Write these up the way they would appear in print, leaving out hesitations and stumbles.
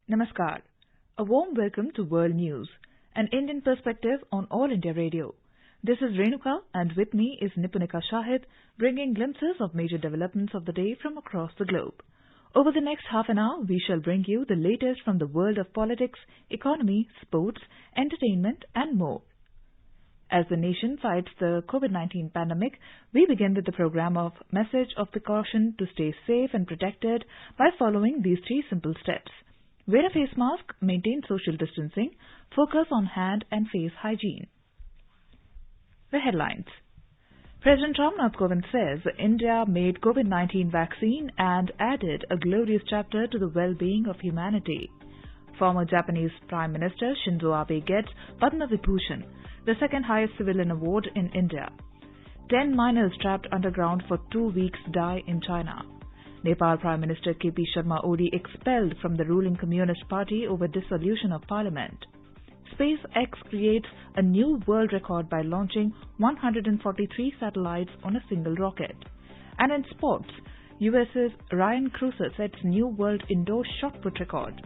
Namaskar. A warm welcome to World News, an Indian perspective on All India Radio. This is Renuka, and with me is Nipunika Shahid, bringing glimpses of major developments of the day from across the globe. Over the next half an hour, we shall bring you the latest from the world of politics, economy, sports, entertainment, and more. As the nation fights the COVID-19 pandemic, we begin with the program of Message of Precaution to stay safe and protected by following these three simple steps. Wear a face mask, maintain social distancing, focus on hand and face hygiene. The headlines. President Ramnath Kovind says India made COVID-19 vaccine and added a glorious chapter to the well-being of humanity. Former Japanese Prime Minister Shinzo Abe gets Padma Vibhushan, the second highest civilian award in India. 10 miners trapped underground for 2 weeks die in China. Nepal Prime Minister K.P. Sharma Odi expelled from the ruling Communist Party over dissolution of parliament. SpaceX creates a new world record by launching 143 satellites on a single rocket. And in sports, US's Ryan Cruiser sets new world indoor shot put record.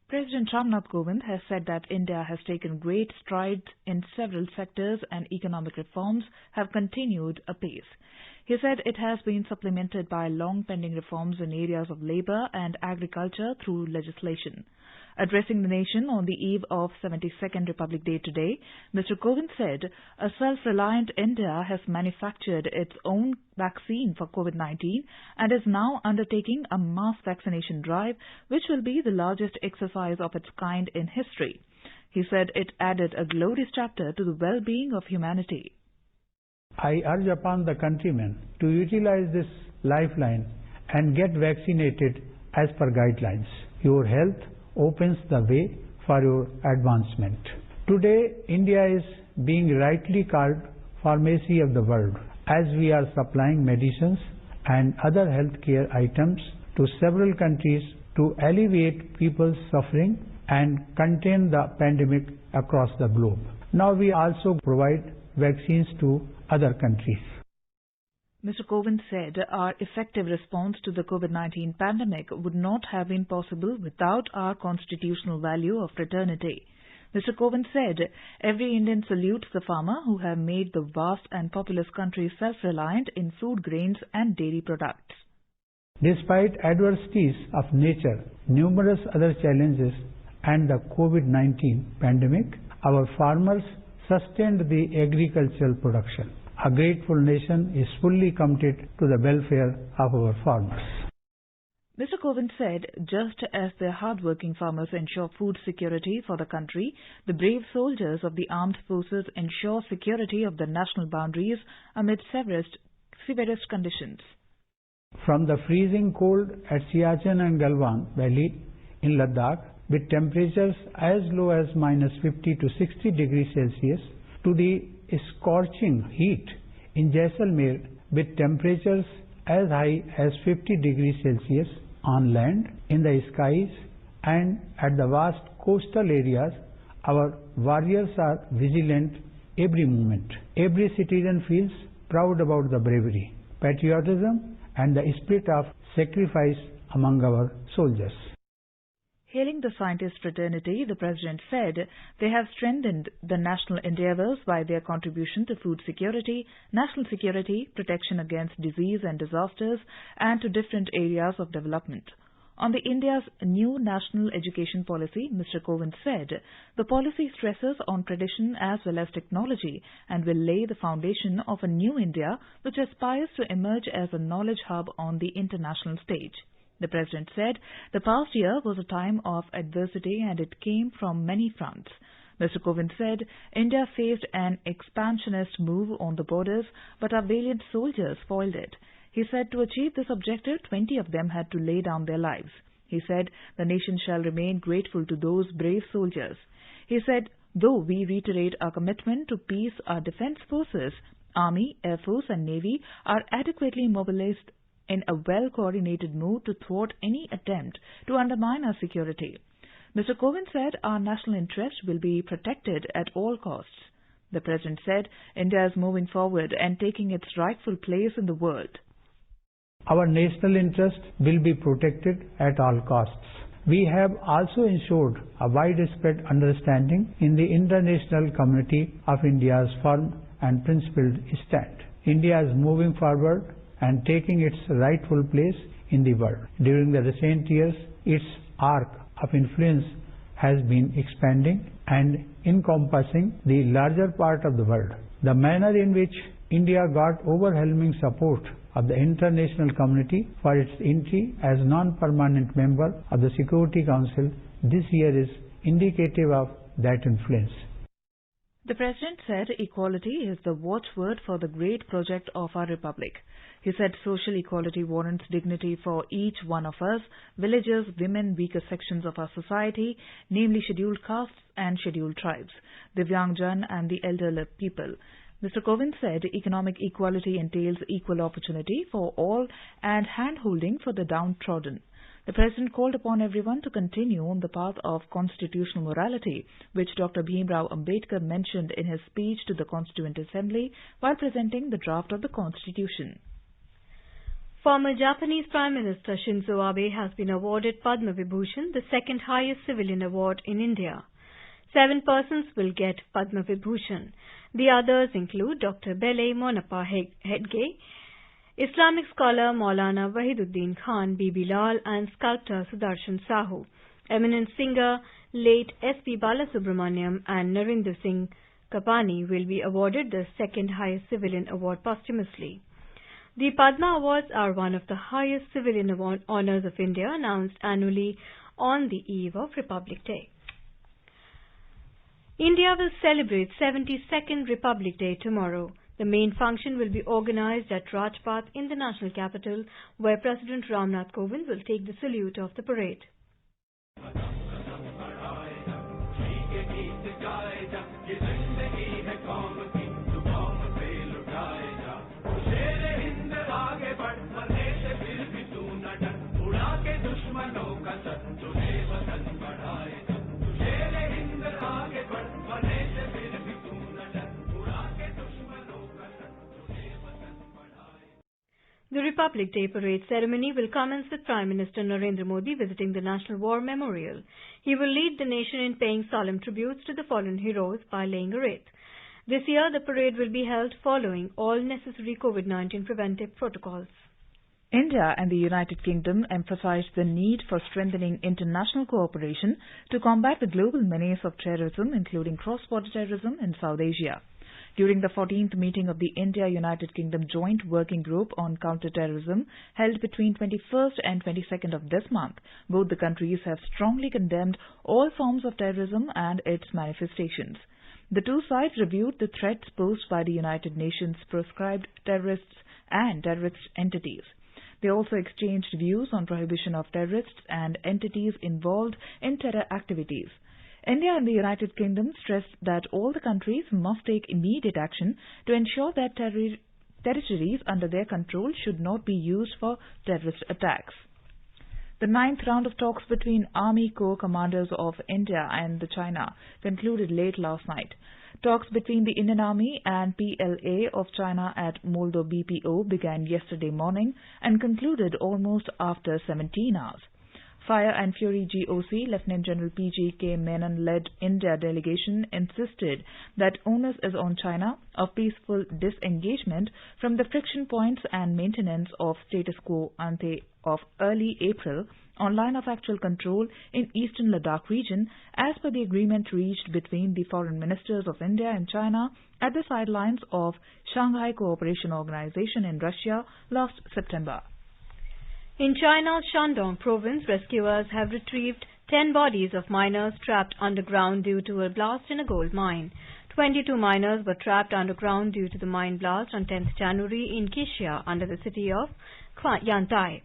President Ramnath Kovind has said that India has taken great strides in several sectors and economic reforms have continued apace. He said it has been supplemented by long-pending reforms in areas of labour and agriculture through legislation. Addressing the nation on the eve of 72nd Republic Day today, Mr. Kovind said a self-reliant India has manufactured its own vaccine for COVID-19 and is now undertaking a mass vaccination drive, which will be the largest exercise of its kind in history. He said it added a glorious chapter to the well-being of humanity. I urge upon the countrymen to utilize this lifeline and get vaccinated as per guidelines. Your health opens the way for your advancement. Today, India is being rightly called pharmacy of the world, as we are supplying medicines and other healthcare items to several countries to alleviate people's suffering and contain the pandemic across the globe. Now we also provide vaccines to other countries. Mr. Kovind said our effective response to the COVID-19 pandemic would not have been possible without our constitutional value of fraternity. Mr. Kovind said every Indian salutes the farmer who have made the vast and populous country self-reliant in food grains and dairy products. Despite adversities of nature, numerous other challenges and the COVID-19 pandemic, our farmers sustained the agricultural production. A grateful nation is fully committed to the welfare of our farmers. Mr. Kovind said, just as the hard-working farmers ensure food security for the country, the brave soldiers of the armed forces ensure security of the national boundaries amid severest conditions. From the freezing cold at Siachen and Galwan Valley in Ladakh, with temperatures as low as -50 to 60 degrees Celsius, to the scorching heat in Jaisalmer with temperatures as high as 50 degrees Celsius on land, in the skies and at the vast coastal areas, our warriors are vigilant every moment. Every citizen feels proud about the bravery, patriotism and the spirit of sacrifice among our soldiers. Hailing the scientist fraternity, the President said they have strengthened the national endeavours by their contribution to food security, national security, protection against disease and disasters, and to different areas of development. On the India's new national education policy, Mr. Kovind said the policy stresses on tradition as well as technology and will lay the foundation of a new India which aspires to emerge as a knowledge hub on the international stage. The President said the past year was a time of adversity and it came from many fronts. Mr. Kovind said India faced an expansionist move on the borders, but our valiant soldiers foiled it. He said to achieve this objective, 20 of them had to lay down their lives. He said the nation shall remain grateful to those brave soldiers. He said, though we reiterate our commitment to peace, our defence forces, Army, Air Force and Navy are adequately mobilized in a well-coordinated move to thwart any attempt to undermine our security. Mr. Kovind said our national interest will be protected at all costs. The President said India is moving forward and taking its rightful place in the world. Our national interest will be protected at all costs. We have also ensured a widespread understanding in the international community of India's firm and principled stand. India is moving forward and taking its rightful place in the world. During the recent years, its arc of influence has been expanding and encompassing the larger part of the world. The manner in which India got overwhelming support of the international community for its entry as non-permanent member of the Security Council this year is indicative of that influence. The President said equality is the watchword for the great project of our Republic. He said social equality warrants dignity for each one of us, villagers, women, weaker sections of our society, namely scheduled castes and scheduled tribes, Divyangjan and the elderly people. Mr. Kovind said economic equality entails equal opportunity for all and hand-holding for the downtrodden. The President called upon everyone to continue on the path of constitutional morality, which Dr. Bhimrao Ambedkar mentioned in his speech to the Constituent Assembly while presenting the draft of the Constitution. Former Japanese Prime Minister Shinzo Abe has been awarded Padma Vibhushan, the second highest civilian award in India. 7 persons will get Padma Vibhushan. The others include Dr. Bele Monappa Hedge, Islamic scholar Maulana Wahiduddin Khan Bibi Lal and sculptor Sudarshan Sahu. Eminent singer late S.P. Balasubramaniam and Narinder Singh Kapani will be awarded the second highest civilian award posthumously. The Padma Awards are one of the highest civilian award honours of India, announced annually on the eve of Republic Day. India will celebrate 72nd Republic Day tomorrow. The main function will be organized at Rajpath in the national capital, where President Ramnath Kovind will take the salute of the parade. The Republic Day parade ceremony will commence with Prime Minister Narendra Modi visiting the National War Memorial. He will lead the nation in paying solemn tributes to the fallen heroes by laying a wreath. This year, the parade will be held following all necessary COVID-19 preventive protocols. India and the United Kingdom emphasized the need for strengthening international cooperation to combat the global menace of terrorism, including cross-border terrorism in South Asia. During the 14th meeting of the India-United Kingdom Joint Working Group on Counter-Terrorism, held between 21st and 22nd of this month, both the countries have strongly condemned all forms of terrorism and its manifestations. The two sides reviewed the threats posed by the United Nations proscribed terrorists and terrorist entities. They also exchanged views on prohibition of terrorists and entities involved in terror activities. India and the United Kingdom stressed that all the countries must take immediate action to ensure that territories under their control should not be used for terrorist attacks. The 9th round of talks between Army Corps commanders of India and China concluded late last night. Talks between the Indian Army and PLA of China at Moldo BPO began yesterday morning and concluded almost after 17 hours. Fire and Fury GOC Lieutenant General P.G.K. Menon-led India delegation insisted that onus is on China of peaceful disengagement from the friction points and maintenance of status quo ante of early April on line of actual control in eastern Ladakh region as per the agreement reached between the foreign ministers of India and China at the sidelines of Shanghai Cooperation Organization in Russia last September. In China's Shandong province, rescuers have retrieved 10 bodies of miners trapped underground due to a blast in a gold mine. 22 miners were trapped underground due to the mine blast on 10th January in Xia under the city of Yantai.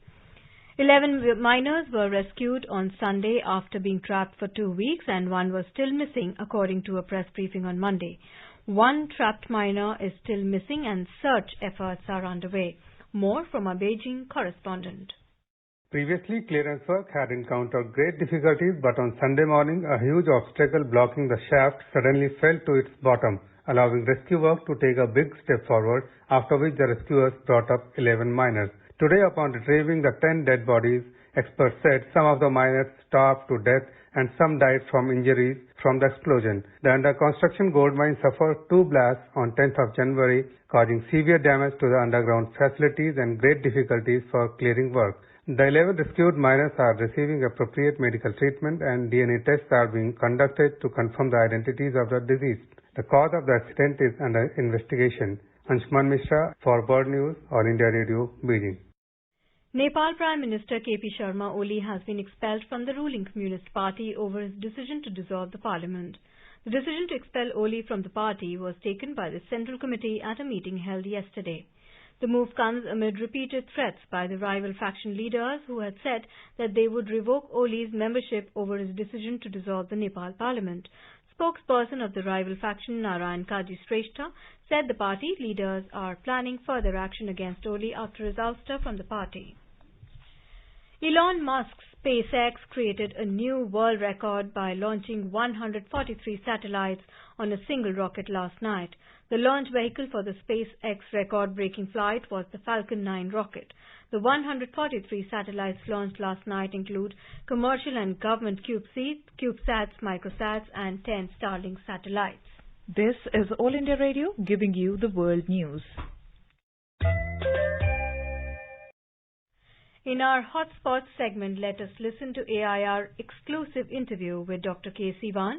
11 miners were rescued on Sunday after being trapped for 2 weeks, and one was still missing, according to a press briefing on Monday. One trapped miner is still missing and search efforts are underway. More from our Beijing correspondent. Previously, clearance work had encountered great difficulties, but on Sunday morning, a huge obstacle blocking the shaft suddenly fell to its bottom, allowing rescue work to take a big step forward, after which the rescuers brought up 11 miners. Today, upon retrieving the 10 dead bodies, experts said some of the miners starved to death and some died from injuries from the explosion. The under-construction gold mine suffered two blasts on 10th of January, causing severe damage to the underground facilities and great difficulties for clearing work. The 11 rescued miners are receiving appropriate medical treatment and DNA tests are being conducted to confirm the identities of the deceased. The cause of the accident is under investigation. Anshuman Mishra for World News on India Radio, Beijing. Nepal Prime Minister KP Sharma Oli has been expelled from the ruling Communist Party over his decision to dissolve the parliament. The decision to expel Oli from the party was taken by the Central Committee at a meeting held yesterday. The move comes amid repeated threats by the rival faction leaders who had said that they would revoke Oli's membership over his decision to dissolve the Nepal parliament. Spokesperson of the rival faction Narayan Kaji Shrestha said the party leaders are planning further action against Oli after his ouster from the party. Elon Musk's SpaceX created a new world record by launching 143 satellites on a single rocket last night. The launch vehicle for the SpaceX record-breaking flight was the Falcon 9 rocket. The 143 satellites launched last night include commercial and government CubeSats, Microsats, and 10 Starlink satellites. This is All India Radio giving you the world news. In our Hotspots segment, let us listen to AIR exclusive interview with Dr. K. Sivan,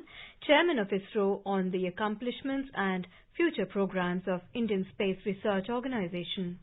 Chairman of ISRO, on the accomplishments and future programs of Indian Space Research Organization.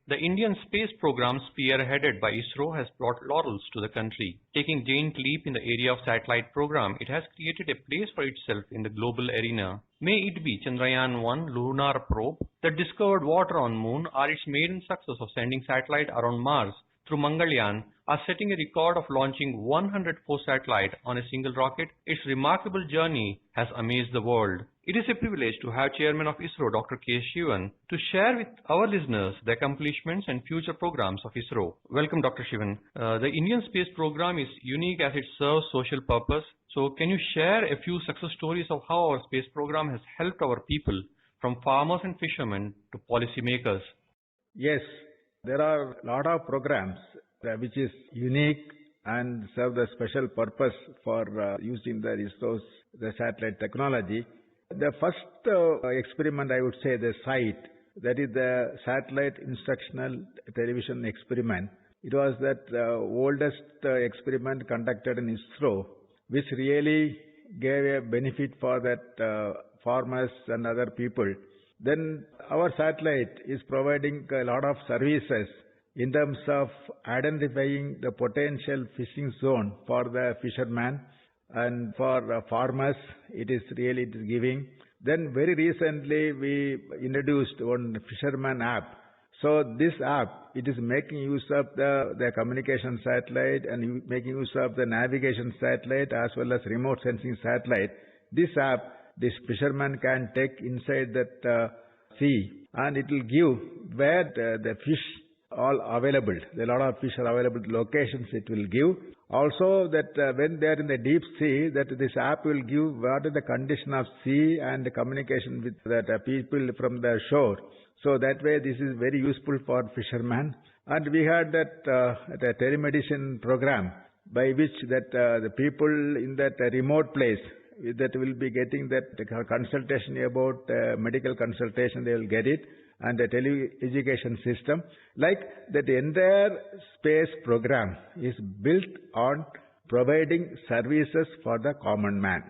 The Indian space program spearheaded by ISRO has brought laurels to the country. Taking giant leap in the area of satellite program, it has created a place for itself in the global arena. May it be Chandrayaan-1 lunar probe that discovered water on Moon or its maiden success of sending satellite around Mars through Mangalyaan are setting a record of launching 104 satellites on a single rocket. Its remarkable journey has amazed the world. It is a privilege to have Chairman of ISRO, Dr. K. Sivan, to share with our listeners the accomplishments and future programs of ISRO. Welcome, Dr. Sivan. The Indian space program is unique as it serves social purpose. So can you share a few success stories of how our space program has helped our people, from farmers and fishermen to policymakers? Yes, there are a lot of programs which is unique and serve the special purpose for using the ISRO's the satellite technology. The first experiment, I would say, the SITE, that is the Satellite Instructional Television Experiment. It was that oldest experiment conducted in ISRO, which really gave a benefit for that farmers and other people. Then our satellite is providing a lot of services in terms of identifying the potential fishing zone for the fishermen, and for farmers it is really giving. Then very recently we introduced one fisherman app. So this app, it is making use of the communication satellite and making use of the navigation satellite as well as remote sensing satellite. This app, this fisherman can take inside that sea, and it will give where the fish all available. A lot of fish are available locations it will give. Also that when they are in the deep sea, that this app will give what is the condition of sea and the communication with the people from the shore. So that way this is very useful for fishermen. And we had that the telemedicine program by which that the people in that remote place that will be getting that consultation about medical consultation, they will get it, and the tele-education system. Like that entire space program is built on providing services for the common man.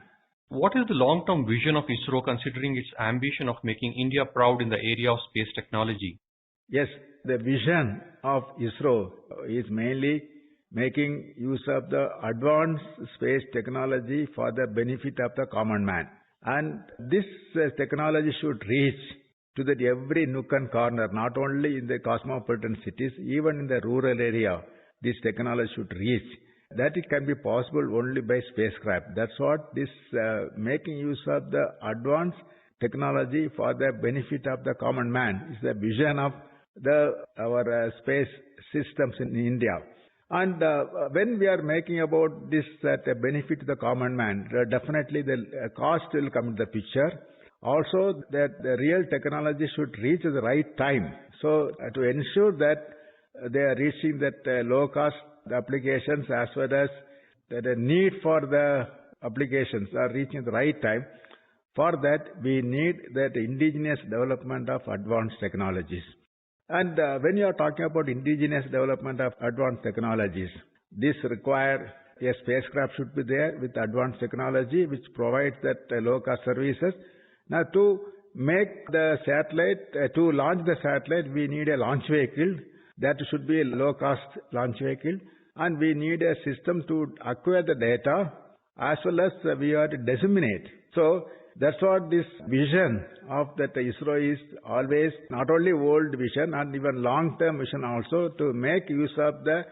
What is the long-term vision of ISRO considering its ambition of making India proud in the area of space technology? Yes, the vision of ISRO is mainly making use of the advanced space technology for the benefit of the common man. And this technology should reach to that every nook and corner, not only in the cosmopolitan cities, even in the rural area, this technology should reach. That it can be possible only by spacecraft. That's what this making use of the advanced technology for the benefit of the common man is the vision of our space systems in India. And when we are making about this benefit to the common man, definitely the cost will come into the picture. Also, that the real technology should reach at the right time. So, to ensure that they are reaching that low-cost applications as well as the need for the applications are reaching at the right time. For that, we need that indigenous development of advanced technologies. And when you are talking about indigenous development of advanced technologies, this require a spacecraft should be there with advanced technology which provides that low-cost services. Now, to make the satellite, to launch the satellite, we need a launch vehicle. That should be a low-cost launch vehicle. And we need a system to acquire the data as well as we have to disseminate. So, that's what this vision of that ISRO is always, not only old vision and even long-term vision also, to make use of the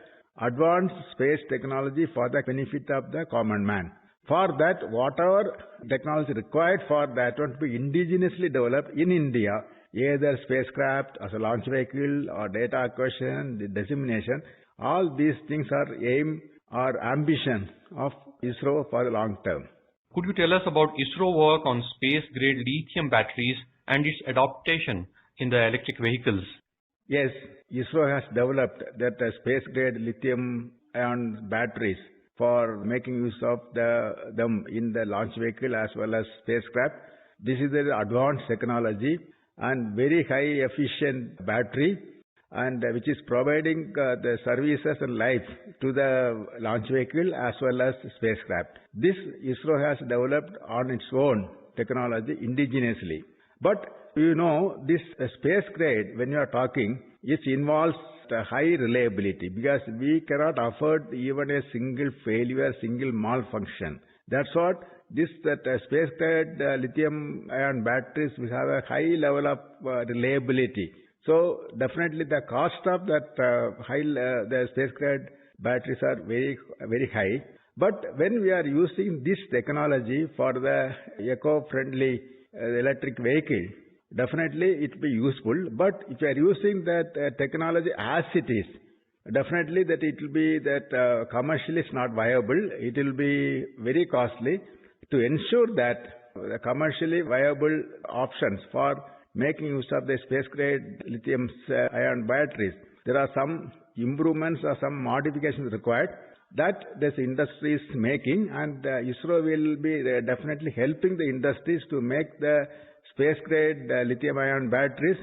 advanced space technology for the benefit of the common man. For that, whatever technology required for that one to be indigenously developed in India, either spacecraft as a launch vehicle or data acquisition, the dissemination, all these things are aim or ambition of ISRO for the long term. Could you tell us about ISRO work on space-grade lithium batteries and its adaptation in the electric vehicles? Yes, ISRO has developed that space-grade lithium-ion batteries for making use of them in the launch vehicle as well as spacecraft. This is an advanced technology and very high efficient battery, and which is providing the services and life to the launch vehicle as well as spacecraft. This ISRO has developed on its own technology indigenously. But you know, this space grade, when you are talking, it involves high reliability because we cannot afford even a single failure, single malfunction. That's what this space grade lithium ion batteries will have a high level of reliability. So definitely the cost of that the space grade batteries are very, very high. But when we are using this technology for the eco-friendly electric vehicle, definitely it will be useful. But if you are using that technology as it is, definitely that it will be that commercially it's not viable. It will be very costly. To ensure that the commercially viable options for making use of the space-grade lithium-ion batteries, there are some improvements or some modifications required that this industry is making, and ISRO will be definitely helping the industries to make the space-grade lithium-ion batteries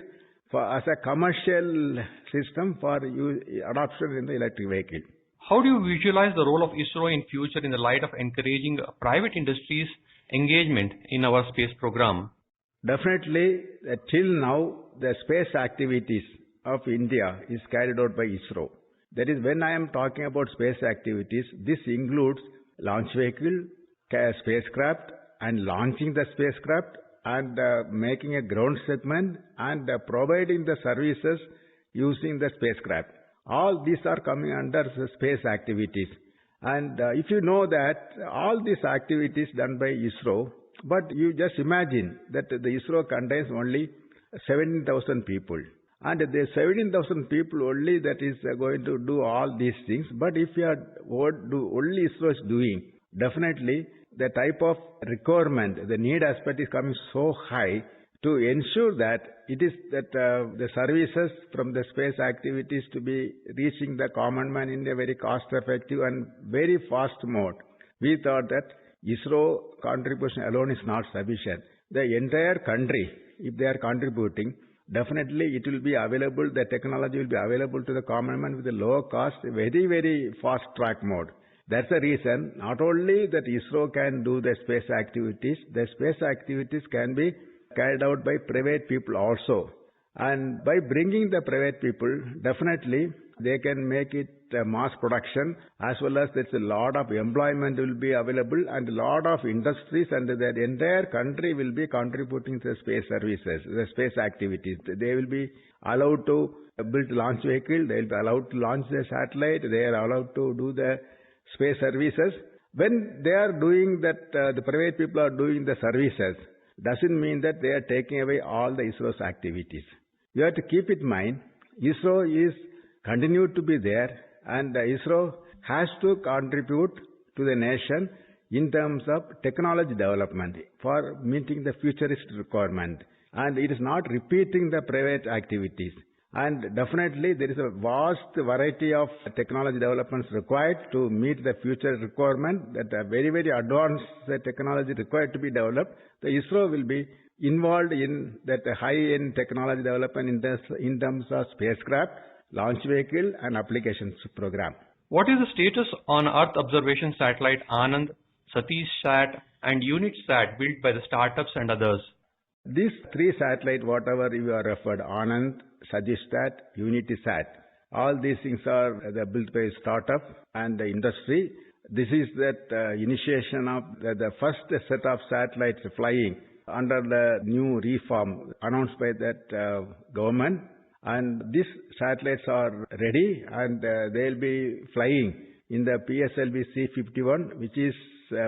as a commercial system for adoption in the electric vehicle. How do you visualize the role of ISRO in future in the light of encouraging private industries' engagement in our space program? Definitely, till now, the space activities of India is carried out by ISRO. That is, when I am talking about space activities, this includes launch vehicle, spacecraft, and launching the spacecraft, and making a ground segment, and providing the services using the spacecraft. All these are coming under the space activities. And if you know that all these activities done by ISRO, but you just imagine that the ISRO contains only 17,000 people. And the 17,000 people only that is going to do all these things. But if you are what do only ISRO is doing, definitely the type of requirement, the need aspect is coming so high to ensure that it is that the services from the space activities to be reaching the common man in a very cost-effective and very fast mode. We thought that ISRO contribution alone is not sufficient. The entire country, if they are contributing, definitely it will be available, the technology will be available to the common man with a low cost, very, very fast track mode. That's the reason not only that ISRO can do the space activities, the space activities can be carried out by private people also. And by bringing the private people, definitely they can make it mass production, as well as there's a lot of employment will be available, and a lot of industries, and the entire country will be contributing to the space services, the space activities. They will be allowed to build launch vehicle, they will be allowed to launch the satellite, they are allowed to do the space services. When they are doing that, the private people are doing the services, doesn't mean that they are taking away all the ISRO's activities. You have to keep in mind, ISRO is continued to be there, and ISRO has to contribute to the nation in terms of technology development for meeting the futurist requirement. And it is not repeating the private activities. And definitely there is a vast variety of technology developments required to meet the future requirement, that are very, very advanced technology required to be developed. The ISRO will be involved in that high-end technology development in terms of spacecraft, launch vehicle and applications program. What is the status on Earth observation satellite Anand, Satish Sat and Unit Sat built by the startups and others? These three satellites, whatever you are referred, Anand, Satish Sat, Unity Sat, all these things are built by startup and the industry. This is that initiation of the first set of satellites flying under the new reform announced by that government. And these satellites are ready and they'll be flying in the PSLV C-51, which is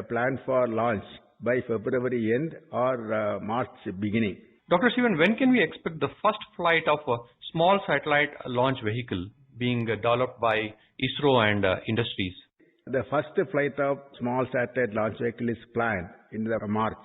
planned for launch by February end or March beginning. Dr. Shivan, when can we expect the first flight of a small satellite launch vehicle being developed by ISRO and industries? The first flight of small satellite launch vehicle is planned in the March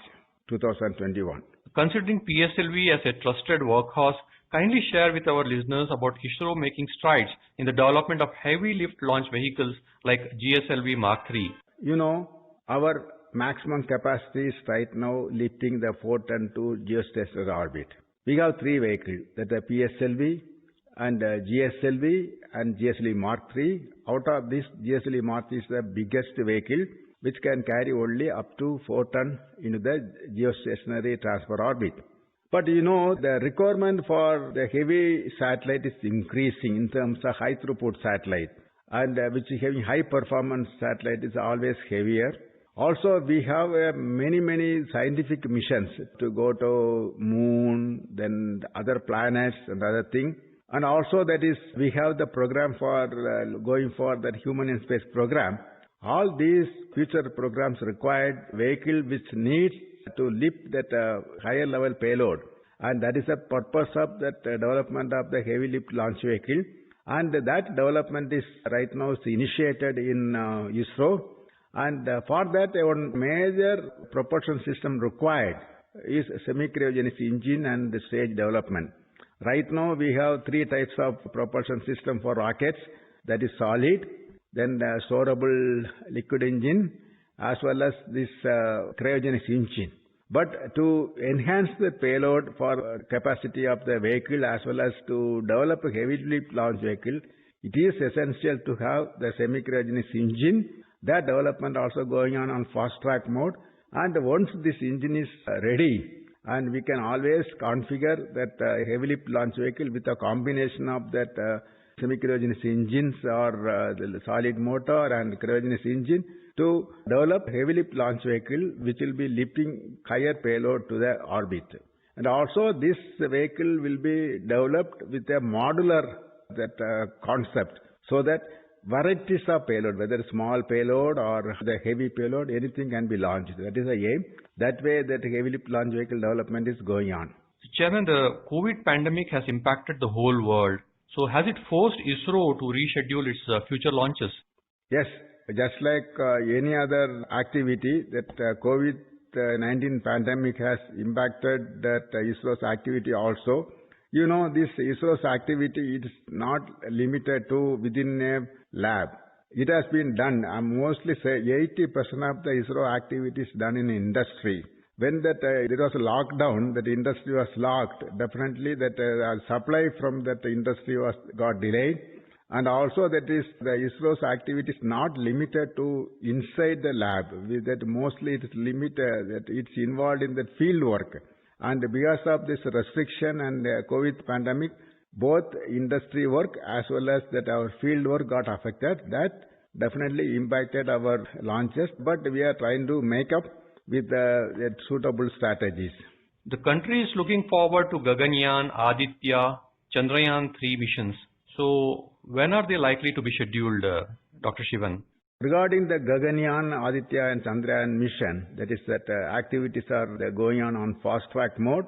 2021. Considering PSLV as a trusted workhorse, kindly share with our listeners about ISRO making strides in the development of heavy lift launch vehicles like GSLV Mark III. You know, our maximum capacity is right now lifting the 4-ton to geostationary orbit. We have three vehicles, that are PSLV and GSLV and GSLV Mark III. Out of this, GSLV Mark III is the biggest vehicle which can carry only up to 4 ton into the geostationary transfer orbit. But you know, the requirement for the heavy satellite is increasing in terms of high throughput satellite, and which is having high performance satellite is always heavier. Also, we have many scientific missions to go to moon, then other planets and other things. And also that is, we have the program for going for that human in space program. All these future programs required vehicle which needs to lift that higher level payload. And that is the purpose of that development of the heavy lift launch vehicle. And that development is right now initiated in ISRO. And for that, one major propulsion system required is semi-cryogenic engine and the stage development. Right now, we have three types of propulsion system for rockets. That is solid, then the storable liquid engine, as well as this cryogenic engine. But to enhance the payload for capacity of the vehicle as well as to develop a heavy lift launch vehicle, it is essential to have the semi-cryogenic engine. That development also going on fast track mode. And once this engine is ready, and we can always configure that heavy lift launch vehicle with a combination of that semi-cryogenic engines or the solid motor and cryogenic engine to develop heavy lift launch vehicle which will be lifting higher payload to the orbit. And also this vehicle will be developed with a modular concept, so that varieties of payload, whether small payload or the heavy payload, anything can be launched. That is the aim. That way that heavy lift launch vehicle development is going on. Chairman, the COVID pandemic has impacted the whole world. So has it forced ISRO to reschedule its future launches? Yes, just like any other activity, that COVID-19 pandemic has impacted that ISRO's activity also. You know, this ISRO's activity is not limited to within a lab. It has been done, mostly say 80% of the ISRO activity is done in industry. When that there was a lockdown, that industry was locked, definitely that supply from that industry got delayed. And also that is the ISRO's activity is not limited to inside the lab. That mostly it is limited, that it's involved in the field work. And because of this restriction and COVID pandemic, both industry work as well as that our field work got affected. That definitely impacted our launches, but we are trying to make up with suitable strategies. The country is looking forward to Gaganyaan, Aditya, Chandrayaan 3 missions. So when are they likely to be scheduled, Dr. Shivan? Regarding the Gaganyaan, Aditya and Chandrayaan mission, that is that activities are going on fast track mode.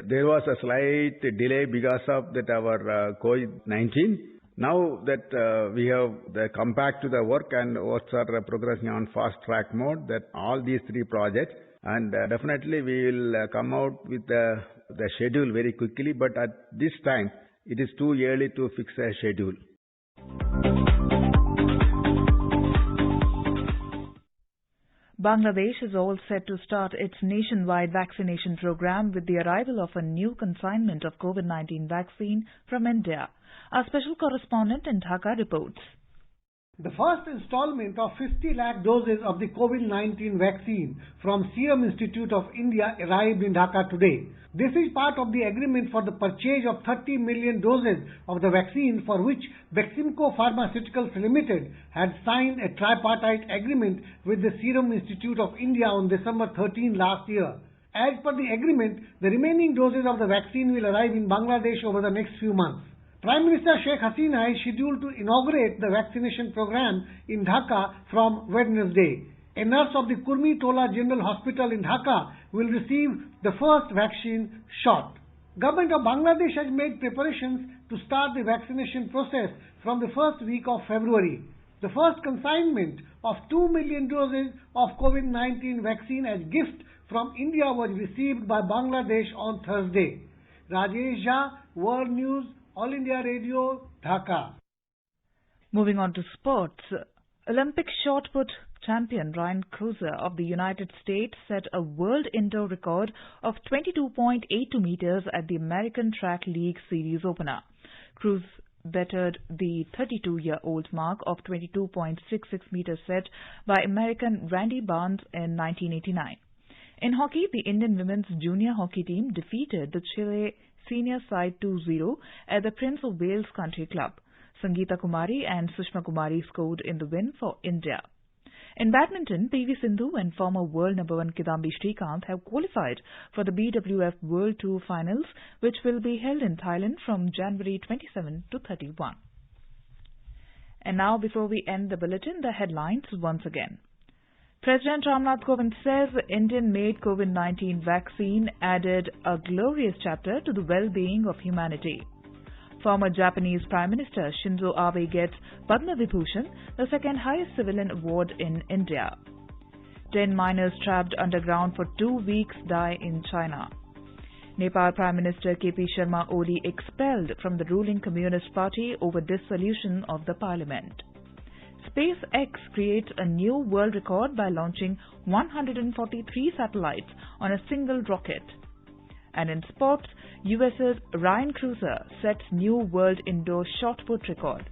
There was a slight delay because of that our COVID-19. Now that we have come back to the work and works are progressing on fast track mode, that all these three projects, and definitely we will come out with the schedule very quickly, but at this time it is too early to fix a schedule. Bangladesh is all set to start its nationwide vaccination program with the arrival of a new consignment of COVID-19 vaccine from India. Our special correspondent in Dhaka reports. The first installment of 50 lakh doses of the COVID-19 vaccine from Serum Institute of India arrived in Dhaka today. This is part of the agreement for the purchase of 30 million doses of the vaccine, for which Beximco Pharmaceuticals Limited had signed a tripartite agreement with the Serum Institute of India on December 13 last year. As per the agreement, the remaining doses of the vaccine will arrive in Bangladesh over the next few months. Prime Minister Sheikh Hasina is scheduled to inaugurate the vaccination program in Dhaka from Wednesday. A nurse of the Kurmi Tola General Hospital in Dhaka will receive the first vaccine shot. Government of Bangladesh has made preparations to start the vaccination process from the first week of February. The first consignment of 2 million doses of COVID-19 vaccine as gift from India was received by Bangladesh on Thursday. Rajesh Jha, World News, All India Radio, Dhaka. Moving on to sports. Olympic shot put champion Ryan Cruiser of the United States set a world indoor record of 22.82 meters at the American Track League Series opener. Cruise bettered the 32-year-old mark of 22.66 meters set by American Randy Barnes in 1989. In hockey, the Indian women's junior hockey team defeated the Chile senior side 2-0 at the Prince of Wales Country Club. Sangeeta Kumari and Sushma Kumari scored in the win for India. In badminton, PV Sindhu and former world number 1 Kidambi Srikanth have qualified for the BWF World Tour Finals, which will be held in Thailand from January 27 to 31. And now, before we end the bulletin, the headlines once again. President Ramnath Kovind says Indian-made COVID-19 vaccine added a glorious chapter to the well-being of humanity. Former Japanese Prime Minister Shinzo Abe gets Padma Vibhushan, the second highest civilian award in India. 10 miners trapped underground for 2 weeks die in China. Nepal Prime Minister KP Sharma Oli expelled from the ruling Communist Party over dissolution of the parliament. SpaceX creates a new world record by launching 143 satellites on a single rocket. And in sports, US's Ryan Cruiser sets new world indoor shot put record.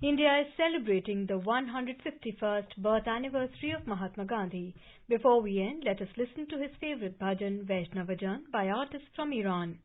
India is celebrating the 151st birth anniversary of Mahatma Gandhi. Before we end, let us listen to his favorite bhajan, Vaishnavajan, by artists from Iran.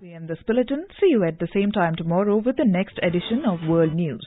We end this bulletin. See you at the same time tomorrow with the next edition of World News.